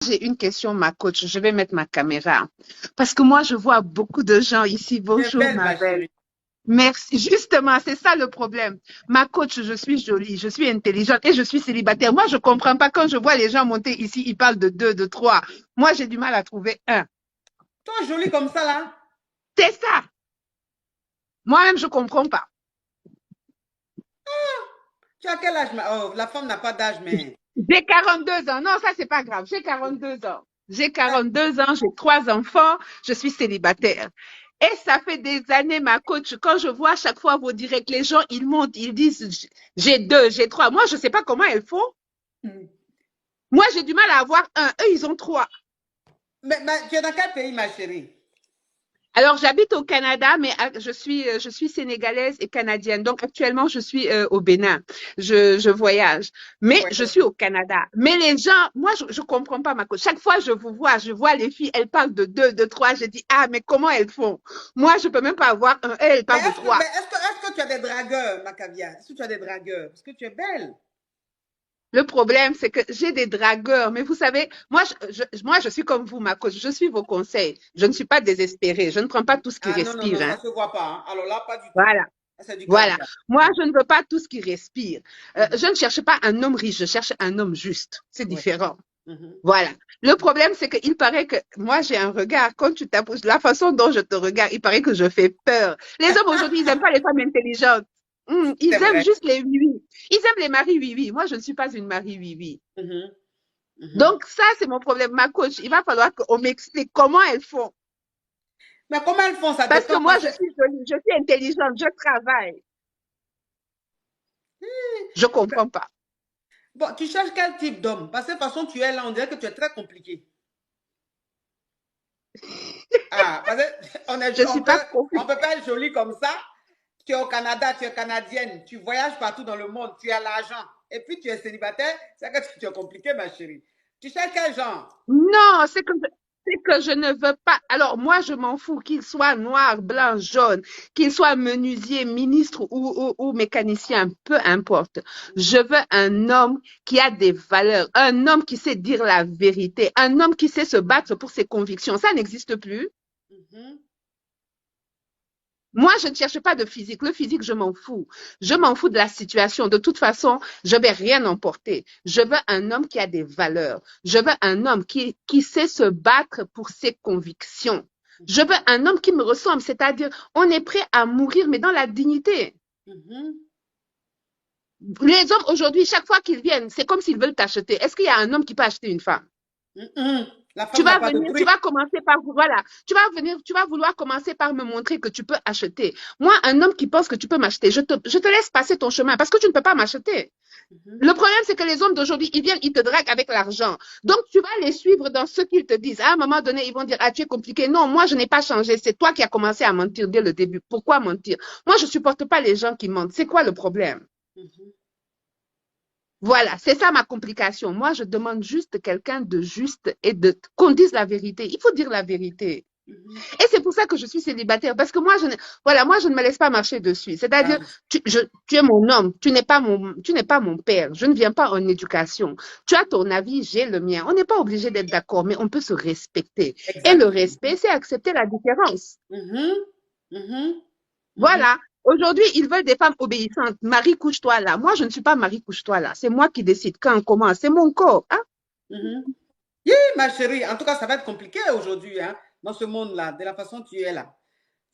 J'ai une question, ma coach. Je vais mettre ma caméra. Parce que moi, je vois beaucoup de gens ici. Tu es Bonjour, belle, ma ma belle. chérie. Merci. Justement, c'est ça le problème. Ma coach, je suis jolie, je suis intelligente et je suis célibataire. Moi, je comprends pas quand je vois les gens monter ici, ils parlent de deux, de trois. Moi, j'ai du mal à trouver un. Toi, jolie comme ça, là. C'est ça. Moi-même, je comprends pas. Tu as quel âge? Oh, la femme n'a pas d'âge, mais. J'ai 42 ans. Non, ça, c'est pas grave. J'ai 42 ans. J'ai Ah, 42 ans, j'ai trois enfants, je suis célibataire. Et ça fait des années, ma coach, quand je vois à chaque fois vos directs, les gens, ils montent, ils disent, j'ai deux, j'ai trois. Moi, je sais pas comment elles font. hmm. Moi, j'ai du mal à avoir un. Eux, ils ont trois. Mais tu es dans quel pays, ma chérie? Alors, j'habite au Canada, mais je suis sénégalaise et canadienne. Donc, actuellement, je suis au Bénin. Je voyage. Mais Ouais. je suis au Canada. Mais les gens, moi, je comprends pas ma cause. Chaque fois, je vois les filles, elles parlent de deux, de trois. Je dis, ah, mais comment elles font? Moi, je peux même pas avoir un. Elles Mais parlent de trois. est-ce que tu as des dragueurs, ma caviar? Est-ce que tu as des dragueurs? Parce que tu es belle. Le problème, c'est que j'ai des dragueurs. Mais vous savez, moi, je suis comme vous, ma cause. Je suis vos conseils. Je ne suis pas désespérée. Je ne prends pas tout ce qui Ah non, non, respire, non, ça hein. se voit pas, hein. Alors là, pas du tout. Voilà. Ça, c'est du Voilà. caviar. Moi, je ne veux pas tout ce qui respire. Mhm. Je ne cherche pas un homme riche, je cherche un homme juste. C'est Ouais. différent. Mhm. Voilà. Le problème, c'est qu'il paraît que moi, j'ai un regard. Quand tu t'approches, la façon dont je te regarde, il paraît que je fais peur. Les hommes aujourd'hui, ils n'aiment pas les femmes intelligentes. C'est Ils aiment vrai. juste les oui-oui. Ils aiment les maris oui-oui. Moi, je ne suis pas une marie oui-oui. Mhm. Mhm. Donc, ça, c'est mon problème. Ma coach, il va falloir qu'on m'explique comment elles font. Mais comment elles font, ça Parce que dépend. moi, Parce que je suis jolie, je suis intelligente, je travaille. Je comprends pas. bon, tu cherches quel type d'homme? Parce que de toute façon, tu es là, on dirait que tu es très compliqué. Ah, parce qu'on Je suis pas on compliquée. peut pas être jolie comme ça. Tu es au Canada, tu es canadienne, tu voyages partout dans le monde, tu as l'argent. Et puis tu es célibataire, c'est que tu es compliqué, ma chérie. Tu cherches quel genre? Non, c'est que je ne veux pas. Alors, moi, je m'en fous qu'il soit noir, blanc, jaune, qu'il soit menuisier, ministre ou mécanicien, peu importe. Je veux un homme qui a des valeurs, un homme qui sait dire la vérité, un homme qui sait se battre pour ses convictions. Ça n'existe plus. Mhm. Moi, je ne cherche pas de physique. Le physique, je m'en fous. Je m'en fous de la situation. De toute façon, je vais rien emporter. Je veux un homme qui a des valeurs. Je veux un homme qui sait se battre pour ses convictions. Je veux un homme qui me ressemble, c'est-à-dire, on est prêt à mourir, mais dans la dignité. Mhm. Les hommes aujourd'hui, chaque fois qu'ils viennent, c'est comme s'ils veulent t'acheter. Est-ce qu'il y a un homme qui peut acheter une femme? Mhm. La Tu femme n'a vas pas de venir, tu prix. vas commencer par, voilà, tu vas venir, tu vas vouloir commencer par me montrer que tu peux acheter. Moi, un homme qui pense que tu peux m'acheter, je te laisse passer ton chemin parce que tu ne peux pas m'acheter. Mhm. Le problème, c'est que les hommes d'aujourd'hui, ils viennent, ils te draguent avec l'argent. Donc, tu vas les suivre dans ce qu'ils te disent. À un moment donné, ils vont dire, ah, tu es compliqué. Non, moi, je n'ai pas changé. C'est toi qui as commencé à mentir dès le début. Pourquoi mentir? Moi, je supporte pas les gens qui mentent. C'est quoi le problème? Mhm. Voilà, c'est ça ma complication. Moi, je demande juste quelqu'un de juste et de qu'on dise la vérité. Il faut dire la vérité. Mhm. Et c'est pour ça que je suis célibataire, parce que moi, voilà, moi, je ne me laisse pas marcher dessus. C'est-à-dire, Ah, tu es mon homme, tu n'es pas mon père. Je ne viens pas en éducation. Tu as ton avis, j'ai le mien. On n'est pas obligé d'être d'accord, mais on peut se respecter. Et le exactement. respect, c'est accepter la différence. Mhm. Mhm. Mhm. Voilà. Aujourd'hui, ils veulent des femmes obéissantes. Marie, couche-toi là. Moi, je ne suis pas Marie, couche-toi là. C'est moi qui décide quand, comment. C'est mon corps. Hein? Mhm. Oui, ma chérie, en tout cas, ça va être compliqué aujourd'hui, hein, dans ce monde-là, de la façon dont tu es là.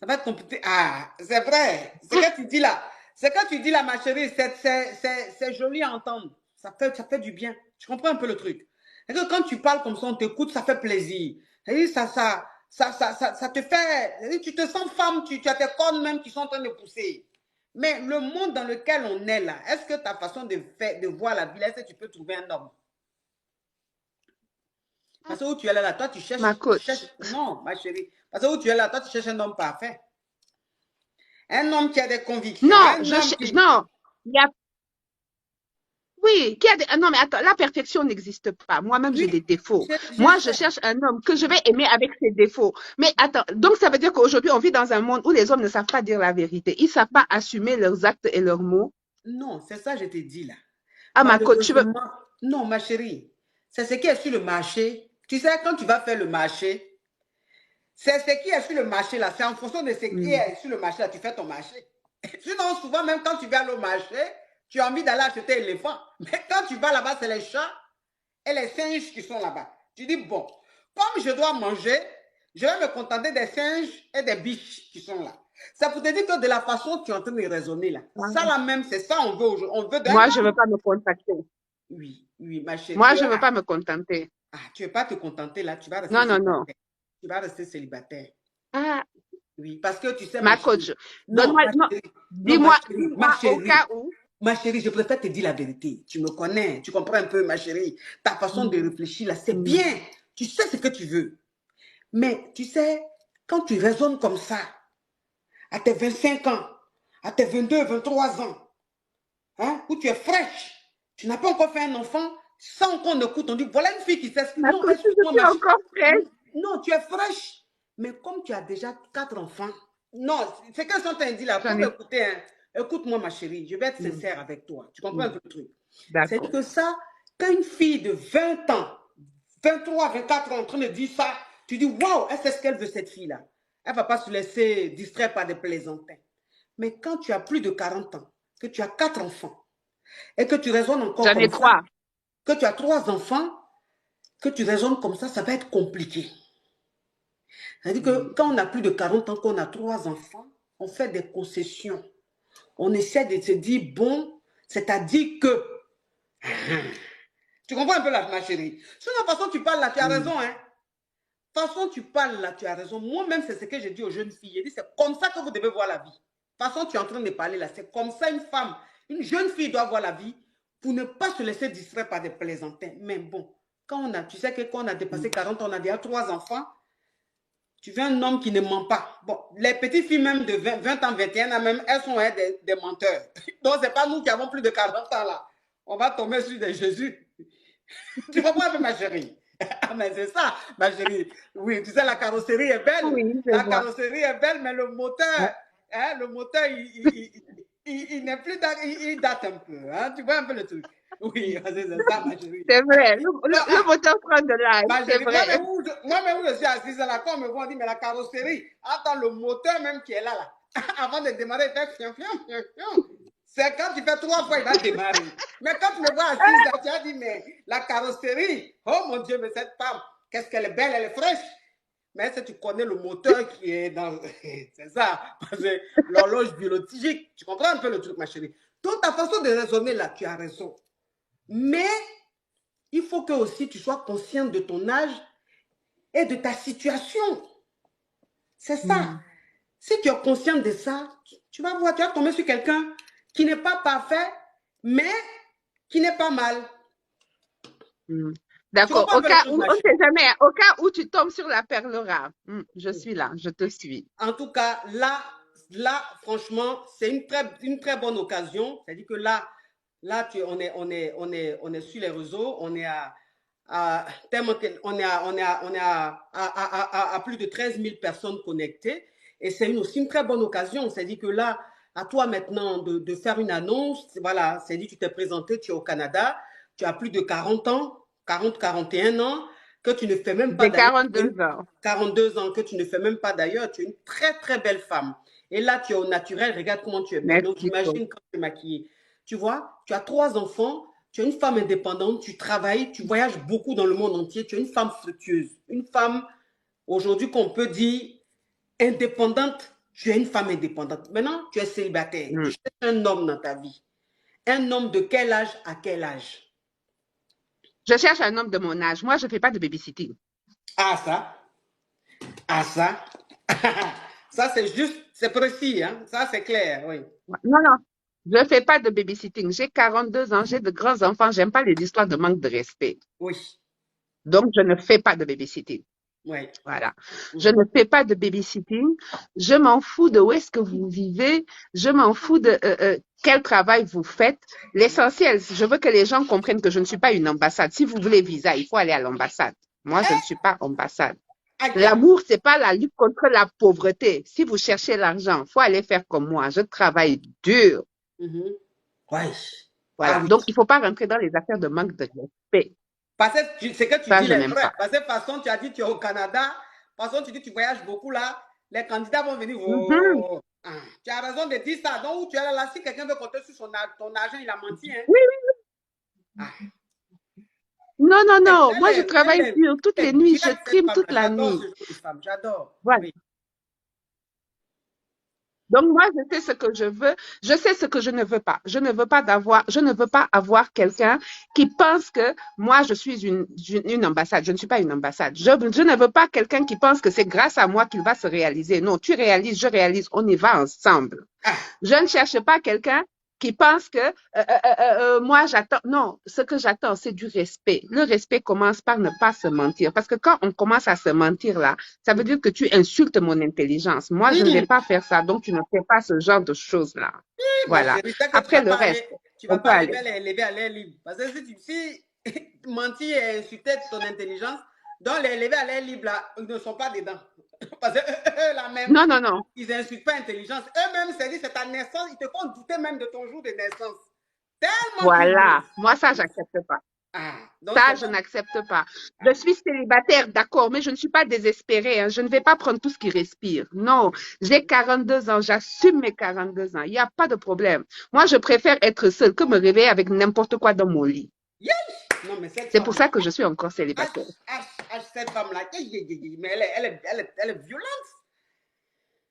Ça va être compliqué. Ah, c'est vrai. Ce que tu dis là, ce que tu dis là, ma chérie, c'est joli à entendre. Ça fait du bien. Tu comprends un peu le truc. Et que quand tu parles comme ça, on t'écoute, ça fait plaisir. Et ça te fait. Tu te sens femme, tu as tes cornes même qui sont en train de pousser. Mais le monde dans lequel on est là, est-ce que ta façon de faire, de voir la vie, est-ce que tu peux trouver un homme? Parce que où tu es là, toi, Ma tu cherches. coach. Non, ma chérie. Parce que où tu es là, toi, tu cherches un homme parfait. Un homme qui a des convictions. Non, Un homme qui. non. Il y a Oui, ah non, mais attends, la perfection n'existe pas. Moi-même, j'ai Oui, des défauts. je Moi, je sais. cherche un homme que je vais aimer avec ses défauts. Mais attends, donc ça veut dire qu'aujourd'hui, on vit dans un monde où les hommes ne savent pas dire la vérité. Ils ne savent pas assumer leurs actes et leurs mots. Non, c'est ça que je t'ai dit là. Ah, ma coach, tu veux. Malheureusement, non, ma chérie. C'est ce qui est sur le marché. Tu sais, quand tu vas faire le marché, c'est ce qui est sur le marché là, c'est en fonction de ce qui est sur le marché là, tu fais ton marché. Sinon, souvent, même quand tu vas au marché, tu as envie d'aller acheter l'éléphant. Mais quand tu vas là-bas, c'est les chats et les singes qui sont là-bas. Tu dis, bon, comme je dois manger, je vais me contenter des singes et des biches qui sont là. Ça pour te dire que de la façon que tu es en train de raisonner là, ça là même, c'est ça on veut aujourd'hui. On veut d'un Moi, je ne veux homme. pas me contacter. Oui, oui, ma chérie. Moi, je ne veux pas me contenter. Ah, tu ne veux pas te contenter là, tu vas rester Non, non, non. célibataire. Tu vas rester célibataire. Ah, Oui, parce que tu sais, ma ma chérie. coach, Non, donne-moi, ma non, chérie. Non, dis-moi, dis-moi ma au chérie. cas où. Ma chérie, je préfère te dire la vérité. Tu me connais, tu comprends un peu, ma chérie. Ta façon de réfléchir là, c'est bien. Tu sais ce que tu veux. Mais tu sais, quand tu raisonnes comme ça, à tes 25 ans, à tes 22, 23 ans, hein, où tu es fraîche, tu n'as pas encore fait un enfant, sans qu'on écoute, on dit, voilà une fille qui s'explique. Ma Non, coach, je explique-moi, suis ma chérie. encore fraîche. Non, tu es fraîche. Mais comme tu as déjà 4 enfants, non, c'est qu'elles sont dit là, pour J'en ai. m'écouter, hein. Écoute-moi, ma chérie, je vais être sincère avec toi. Tu comprends un peu le truc? C'est D'accord. que ça, quand une fille de 20 ans, 23, 24 ans en train de dire ça, tu dis, waouh, elle sait ce qu'elle veut, cette fille-là. Elle ne va pas se laisser distraire par des plaisantins. Mais quand tu as plus de 40 ans, que tu as 4 enfants, et que tu raisonnes encore J'en ai comme ça, 3. que tu as 3 enfants, que tu raisonnes comme ça va être compliqué. C'est-à-dire que quand on a plus de 40 ans, qu'on a 3 enfants, on fait des concessions. On essaie de se dire, bon, c'est-à-dire que... Tu comprends un peu là, ma chérie? Sur la façon tu parles là, tu as raison, hein? De toute façon tu parles là, tu as raison. Moi-même, c'est ce que je dis aux jeunes filles. Je dis, c'est comme ça que vous devez voir la vie. De toute façon, tu es en train de parler là. C'est comme ça une femme, une jeune fille doit voir la vie pour ne pas se laisser distraire par des plaisantins. Mais bon, quand on a, tu sais que quand on a dépassé 40 ans, on a déjà 3 enfants, tu veux un homme qui ne ment pas. Bon, les petites filles même de 20 ans, 21 ans même, elles sont des menteurs. Donc, ce n'est pas nous qui avons plus de 40 ans là. On va tomber sur des Jésus. Tu comprends un peu, ma chérie? Ah, mais c'est ça, ma chérie. Oui, tu sais, la carrosserie est belle. Oui, je La vois. carrosserie est belle, mais le moteur, il n'est plus, il date un peu. Hein? Tu vois un peu le truc? Oui, c'est ça, ma chérie. C'est vrai. Non, Le moteur prend de l'âge, ma c'est chérie, vrai. moi-même où je suis assise là, quand on me voit, on dit, mais la carrosserie, attends, le moteur même qui est là, avant de démarrer, il fait fiam, fiam, fiam, fiam. C'est quand tu fais 3 fois, il va démarrer. Mais quand tu me vois assise là, tu as dit, mais la carrosserie, oh mon Dieu, mais cette femme, qu'est-ce qu'elle est belle, elle est fraîche. Mais si tu connais le moteur qui est dans... C'est ça, parce que l'horloge biologique, tu comprends un peu le truc, ma chérie. Donc, ta façon de raisonner là, tu as raison. Mais il faut que aussi tu sois consciente de ton âge et de ta situation. C'est ça. Si tu es consciente de ça, tu vas voir, tu vas tomber sur quelqu'un qui n'est pas parfait, mais qui n'est pas mal. Tu D'accord. comprends un Au peu le cas truc, où, ma on ne chérie? sait jamais, au cas où tu tombes sur la perle rare. Je suis là, je te suis. En tout cas, là, franchement, c'est une très bonne occasion. C'est-à-dire que là on est sur les réseaux, on est tellement on est à plus de 13 000 personnes connectées. Et c'est aussi une très bonne occasion. C'est-à-dire que là, à toi maintenant de faire une annonce. Voilà, c'est-à-dire que tu t'es présenté, tu es au Canada, tu as plus de 40 ans, 41 ans, que tu ne fais même pas J'ai d'ailleurs. 42 ans. 42 ans, que tu ne fais même pas d'ailleurs, tu es une très très belle femme. Et là, tu es au naturel, regarde comment tu es belle. Donc, Merci. j'imagine quand tu es maquillée. Tu vois, tu as 3 enfants, tu es une femme indépendante, tu travailles, tu voyages beaucoup dans le monde entier, tu es une femme fructueuse. Une femme, aujourd'hui, qu'on peut dire indépendante, tu es une femme indépendante. Maintenant, tu es célibataire, tu cherches un homme dans ta vie. Un homme de quel âge à quel âge? Je cherche un homme de mon âge. Moi, je ne fais pas de babysitting. Ah, ça. Ah, ça. Ça, c'est juste, c'est précis, hein? Ça, c'est clair, oui. Non, non. Je ne fais pas de babysitting. J'ai 42 ans, j'ai de grands enfants. J'aime pas les histoires de manque de respect. Oui, Donc, je ne fais pas de babysitting. oui. Voilà. Je ne fais pas de babysitting. Je m'en fous de où est-ce que vous vivez. Je m'en fous de quel travail vous faites. L'essentiel, je veux que les gens comprennent que je ne suis pas une ambassade. Si vous voulez visa, il faut aller à l'ambassade. Moi, je ne suis pas ambassade. L'amour, c'est pas la lutte contre la pauvreté. Si vous cherchez l'argent, il faut aller faire comme moi. Je travaille dur. Ouais. Voilà. Ah oui. Donc, il ne faut pas rentrer dans les affaires de manque de respect. Parce que ce que tu Ça, dis je est n'aime vrai. pas. Parce que façon, tu as dit que tu es au Canada. Façon, tu dis que tu voyages beaucoup là. Les candidats vont venir. Mhm. Oh, ah, tu as raison de dire ça. Donc, où tu es là, si quelqu'un veut compter sur ton argent, il a menti. Hein? Oui, Ah. non, non, non. Moi, je Elle travaille est, dur toutes elle les est nuits. Je directe, cette trime toute femme-là. la J'adore nuit. ce genre de femme. J'adore. Voilà. Oui. Donc, moi, je sais ce que je veux. Je sais ce que je ne veux pas. Je ne veux pas avoir quelqu'un qui pense que moi, je suis une ambassade. Je ne suis pas une ambassade. Je ne veux pas quelqu'un qui pense que c'est grâce à moi qu'il va se réaliser. Non, tu réalises, je réalise. On y va ensemble. Ah. Je ne cherche pas quelqu'un qui pense que moi j'attends. Non, ce que j'attends, c'est du respect. Le respect commence par ne pas se mentir. Parce que quand on commence à se mentir là, ça veut dire que tu insultes mon intelligence. Moi, je ne vais pas faire ça. Donc, tu ne fais pas ce genre de choses-là. Ma Voilà. chérie, c'est que Après le reste, tu vas on peut pas aller aller. vers les élever à l'air libre. Parce que si mentir et insulter ton intelligence, donc les élever à l'air libre, là, ils ne sont pas dedans. Parce que eux, là même, Non, non, non. ils n'insultent pas l'intelligence. Eux-mêmes, c'est ta naissance, ils te font douter même de ton jour de naissance. Tellement qu'ils Voilà. mentent. Moi, ça, j'accepte pas. Ah, donc Ça, c'est je pas. n'accepte pas. Je Ah. suis célibataire, d'accord, mais je ne suis pas désespérée. Hein. Je ne vais pas prendre tout ce qui respire. Non, j'ai 42 ans, j'assume mes 42 ans. Il n'y a pas de problème. Moi, je préfère être seule que me réveiller avec n'importe quoi dans mon lit. Yes! Non, mais cette C'est pour femme-là, ça que je suis encore célibataire. cette femme-là, mais elle est violente.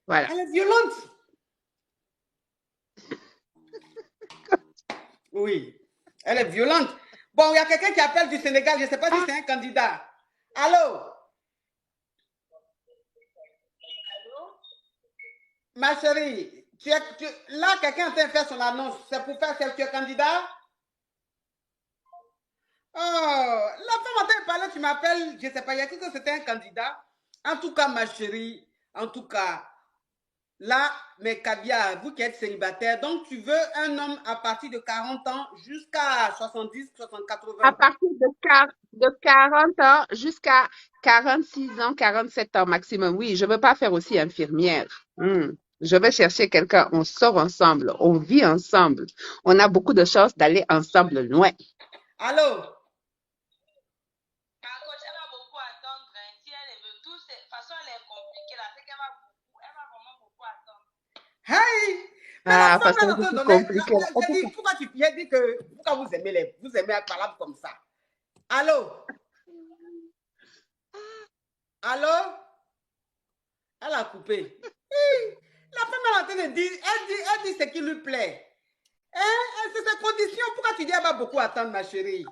Voilà. Elle est violente. Oui, elle est violente. Bon, il y a quelqu'un qui appelle du Sénégal, je ne sais pas si c'est un candidat. Allô? Ma chérie, là, quelqu'un est en train de faire son annonce. C'est pour faire que tu es candidat? Oh, la femme en train de parler, tu m'appelles, je ne sais pas, il y a dit que c'était un candidat. En tout cas, ma chérie, en tout cas, là, mes caviar, vous qui êtes célibataire, donc tu veux un homme à partir de 40 ans jusqu'à 70, 60, À 80. partir de 40 ans jusqu'à 46 ans, 47 ans maximum. Oui, je ne veux pas faire aussi infirmière. Je vais chercher quelqu'un, on sort ensemble, on vit ensemble. On a beaucoup de chances d'aller ensemble loin. Allô? Hey! Mais la Ah, femme, parce que elle a je te suis donné. compliquée. J'ai dit, pourquoi vous aimez parler comme ça? Allô? Allô? Elle a coupé. La femme, elle est en train de dire, elle dit ce qui lui plaît. Hein? C'est sa condition. Pourquoi tu dis elle va beaucoup attendre, ma chérie?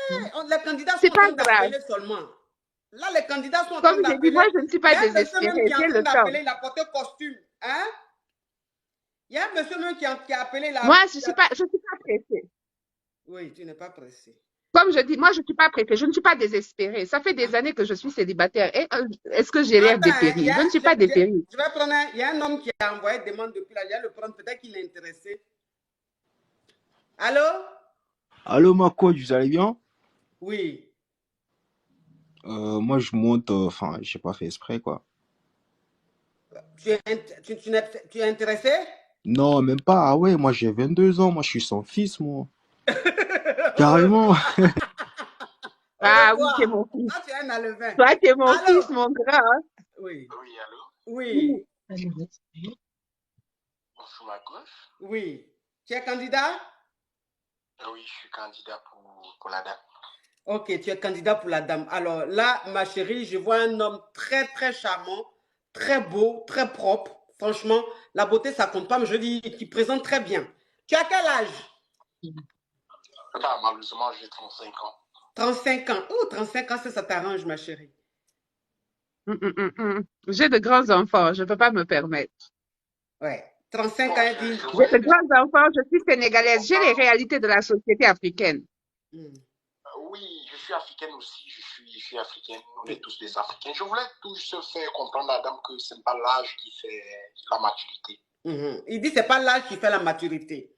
Les candidats sont C'est en pas train grave. d'appeler seulement. Là, les candidats sont en Comme train j'ai dit, moi, d'appeler. je ne suis Il y pas a un monsieur même qui désespérée. est en J'ai train le temps. d'appeler, il a porté costume. Hein? Il y a un monsieur même qui a appelé Moi, je suis pas pressée. Oui, tu n'es pas pressé. Comme je dis, moi, je ne suis pas pressée. Je ne suis pas désespérée. Ça fait des années que je suis célibataire. Et est-ce que j'ai l'air Attends, hein, dépérie? Je ne suis pas dépérie. je vais prendre il y a un homme qui a envoyé une demande depuis là. Je vais le prendre, peut-être qu'il est intéressé. Allô? Allô, ma coach, vous allez bien? Oui. Moi, je monte, enfin, j'ai pas fait exprès, quoi. Tu es intéressé? Non, même pas. Ah ouais, moi, j'ai 22 ans. Moi, je suis son fils, moi. Carrément. Ah oui, Revois. c'est mon fils. Ah, tu es un alevin. Toi, tu es mon Allô? fils, mon grand. Hein. Oui. Oui, allô? Oui. Bonjour, ma coach. Oui. Tu es candidat? Oui, je suis candidat pour la dame. Ok, tu es candidat pour la dame. Alors là, ma chérie, je vois un homme très, très charmant, très beau, très propre. Franchement, la beauté, ça compte pas, mais je dis qu'il présente très bien. Tu as quel âge? Bah, malheureusement, j'ai 35 ans. 35 ans. Oh, 35 ans, ça t'arrange, ma chérie. J'ai de grands enfants, je ne peux pas me permettre. Ouais. 35 ans, elle dit. J'ai de grands enfants, je suis sénégalaise, j'ai les réalités de la société africaine. Oui, je suis africaine aussi, je suis africaine, on est tous des Africains. Je voulais tous faire comprendre à la dame que ce n'est pas l'âge qui fait la maturité. Il dit que ce n'est pas l'âge qui fait la maturité.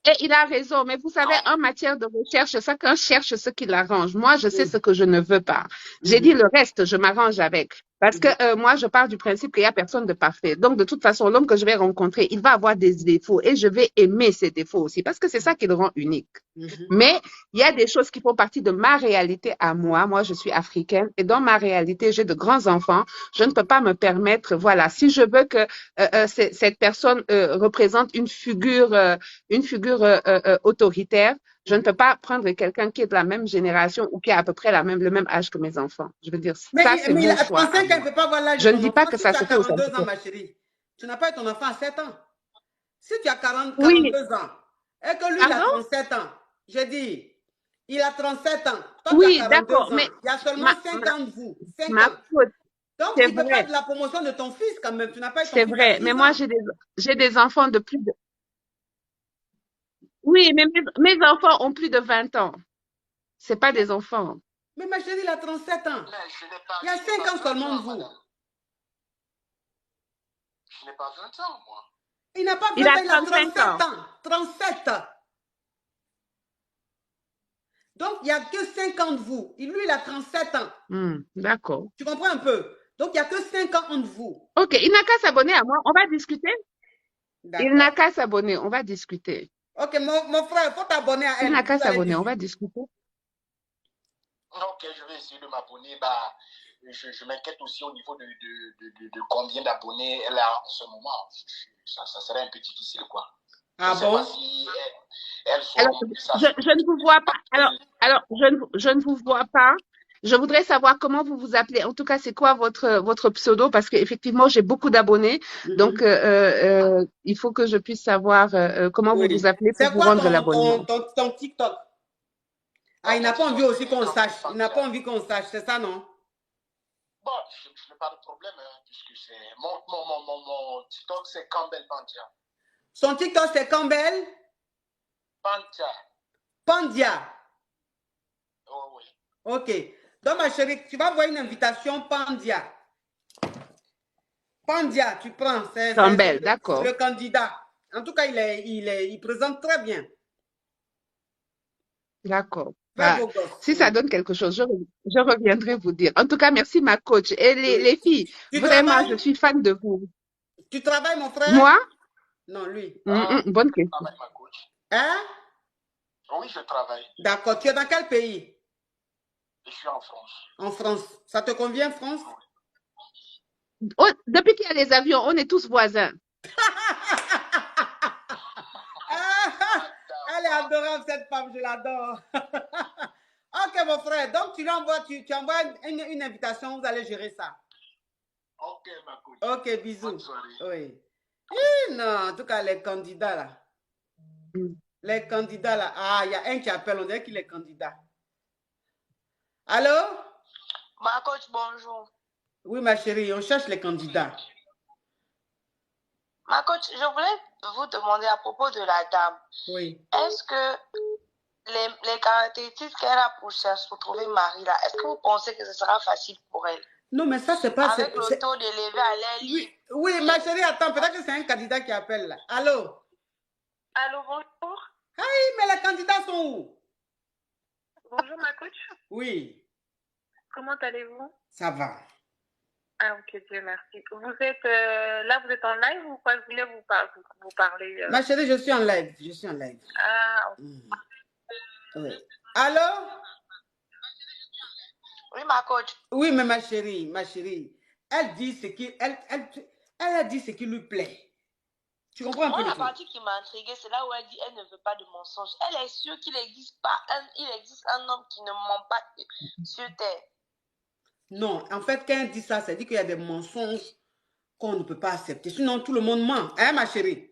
Et il a raison, mais vous savez, en matière de recherche, chacun cherche ce qui l'arrange. Moi, je sais ce que je ne veux pas. J'ai dit le reste, je m'arrange avec. Parce que moi, je pars du principe qu'il n'y a personne de parfait. Donc, de toute façon, l'homme que je vais rencontrer, il va avoir des défauts et je vais aimer ses défauts aussi parce que c'est ça qui le rend unique. Mais il y a des choses qui font partie de ma réalité à moi. Moi, je suis africaine et dans ma réalité, j'ai de grands enfants. Je ne peux pas me permettre, voilà, si je veux que cette personne représente une figure autoritaire, je ne peux pas prendre quelqu'un qui est de la même génération ou qui a à peu près le même âge que mes enfants. Je veux dire, ça, c'est Mais il mon a choix. 35 ans, il ne peut pas avoir l'âge Je de ne ton dis pas enfant. que Si ça tu se as fait ou ça ne 42 se ans, fait. ma chérie, tu n'as pas eu ton enfant à 7 ans. Si tu as 42 Oui, ans et que lui, il a pardon? 37 ans, j'ai dit, il a 37 ans, toi, tu as Oui, 42 d'accord, ans. mais Il y a seulement ma, 5 ma, ans de vous. 5 ma ans. faute, Donc, c'est il ne peut pas vrai, être de la promotion de ton fils quand même. Tu n'as pas eu ton c'est fils à vrai. Mais 6 moi, ans. j'ai des enfants de plus de... Oui, mais mes enfants ont plus de 20 ans. C'est pas Mais, des enfants. mais ma chérie, il a 37 ans. Mais Il y a 5 ans seulement de vous. madame. Je n'ai pas 20 ans, moi. Il n'a pas 20 Il a ans, il a 35 37 ans. ans. 37. Donc, il n'y a que 5 ans de vous. Et lui, il a 37 ans. D'accord. Tu comprends un peu? Donc, il n'y a que 5 ans entre vous. Ok, il n'a qu'à s'abonner à moi. On va discuter. Il n'a D'accord. qu'à s'abonner. On va discuter. Ok, mon frère, il faut t'abonner à Il n'a elle. qu'à Vous allez s'abonner. On va discuter. discuter. Ok, je vais essayer de m'abonner. Bah, je m'inquiète aussi au niveau de combien d'abonnés elle a en ce moment. Ça serait un peu difficile, quoi. Ah Je ne sais bon? pas si elle soit Alors, en plus je ne vous vois pas. Alors, je ne vous vois pas. Je voudrais savoir comment vous vous appelez. En tout cas, c'est quoi votre pseudo? Parce qu'effectivement, j'ai beaucoup d'abonnés. Donc, il faut que je puisse savoir comment vous vous Oui. appelez pour C'est vous quoi rendre l'abonnement. ton TikTok? Ah, il n'a pas envie aussi qu'on sache. Il n'a pas envie qu'on sache, c'est ça, non? Bon, je n'ai pas de problème, hein, puisque c'est mon TikTok, c'est Campbell Pandia. Son TikTok, c'est Campbell Pandia. Pandia. Oh, oui. Ok. Donc, ma chérie, tu vas voir une invitation Pandia. Pandia, tu prends. C'est Campbell, d'accord. le candidat. En tout cas, il présente très bien. D'accord. Très Bah, beau gosse. si ça donne quelque chose, je reviendrai vous dire. En tout cas, merci ma coach. Et les filles, Tu vraiment, je travailles? suis fan de vous. Tu travailles, mon frère? Moi? Non, lui. Bonne question. Je travaille, ma coach. Hein? Oui, je travaille. D'accord. Tu es dans quel pays? Je suis en France. En France. Ça te convient, France? Oh, depuis qu'il y a les avions, on est tous voisins. Elle est adorable, cette femme, je l'adore. Ok, mon frère. Donc, tu envoies une invitation, vous allez gérer ça. Ok, ma coach. Ok, bisous. Bonne soirée. Oui. Non, en tout cas, les candidats là. Les candidats là. Ah, il y a un qui appelle, on dirait qu'il est candidat. Allô? Ma coach, bonjour. Oui, ma chérie, on cherche les candidats. Ma coach, je voulais vous demander à propos de la dame. Oui. Est-ce que les caractéristiques qu'elle a pour retrouver Marie là, est-ce que vous pensez que ce sera facile pour elle? Non, mais ça, c'est pas... Avec le taux d'élevé à l'aile. Oui, ma chérie, attends, peut-être que c'est un candidat qui appelle là. Allô? Allô, bonjour. Oui, mais les candidats sont où? Bonjour, ma coach. Oui. Comment allez-vous? Ça va. Ah, ok, Dieu merci. Vous êtes là, vous êtes en live ou quoi? Je voulais vous parler. Ma chérie, je suis en live. Je suis en live. Ah, ok. Oui. Allô? Oui, ma coach. Oui, mais ma chérie, elle dit ce qui, elle a dit ce qui lui plaît. Tu comprends un peu Moi, le la truc? partie qui m'a intriguée, c'est là où elle dit elle ne veut pas de mensonges. Elle est sûre qu'il existe un homme qui ne ment pas sur terre. Non, en fait, quand elle dit ça, ça dit qu'il y a des mensonges qu'on ne peut pas accepter. Sinon, tout le monde ment. Hein, ma chérie?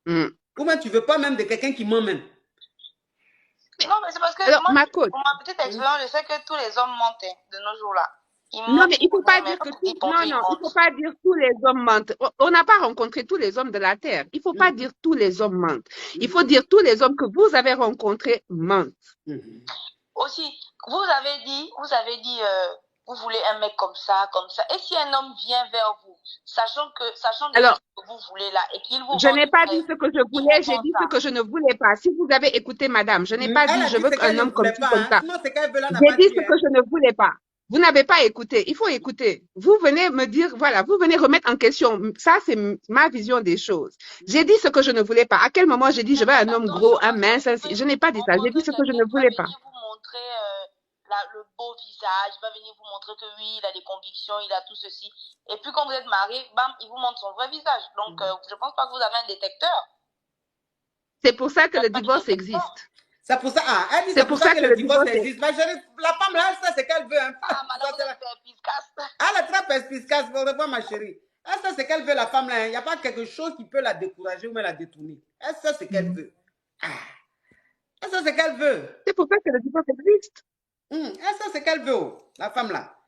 Ou même tu ne veux pas même de quelqu'un qui ment même. Non, mais c'est parce que Alors, moi, ma coach. pour ma petite expérience, je sais que tous les hommes mentent de nos jours-là. Non, mais il faut pas dire que il faut pas dire tous les hommes mentent. On n'a pas rencontré tous les hommes de la terre. Il faut pas dire tous les hommes mentent. Il faut dire tous les hommes que vous avez rencontrés mentent. Aussi, vous avez dit, vous voulez un mec comme ça. Et si un homme vient vers vous, sachant Alors, ce que vous voulez là, et qu'il vous je n'ai pas dit ce que je voulais, j'ai dit ce que je ne voulais pas. Si vous avez écouté, madame, je n'ai pas dit je veux qu'un homme comme ci, comme ça. J'ai dit ce que je ne voulais pas. Vous n'avez pas écouté. Il faut écouter. Vous venez me dire, voilà, vous venez remettre en question. Ça, c'est ma vision des choses. J'ai dit ce que je ne voulais pas. À quel moment j'ai dit, je veux un homme gros, un mince, je n'ai pas dit ça. J'ai dit ce que je ne voulais pas. Venir vous montrer le beau visage, il va venir vous montrer que oui, il a des convictions, il a tout ceci. Et puis quand vous êtes marié, bam, il vous montre son vrai visage. Donc, je pense pas que vous avez un détecteur. C'est pour ça que le divorce existe. C'est pour ça, elle dit c'est pour ça que le divorce existe. Mais la femme là, ça c'est qu'elle veut. Hein. Madame, elle est perspicace. Elle est très perspicace, pour revoir ma chérie. Elle sait ce qu'elle veut, la femme là. Il n'y a pas quelque chose qui peut la décourager ou même la détourner. Elle sait ce qu'elle veut. Elle sait ce qu'elle veut. C'est pour ça que le divorce existe. Elle sait ce qu'elle veut, la femme là.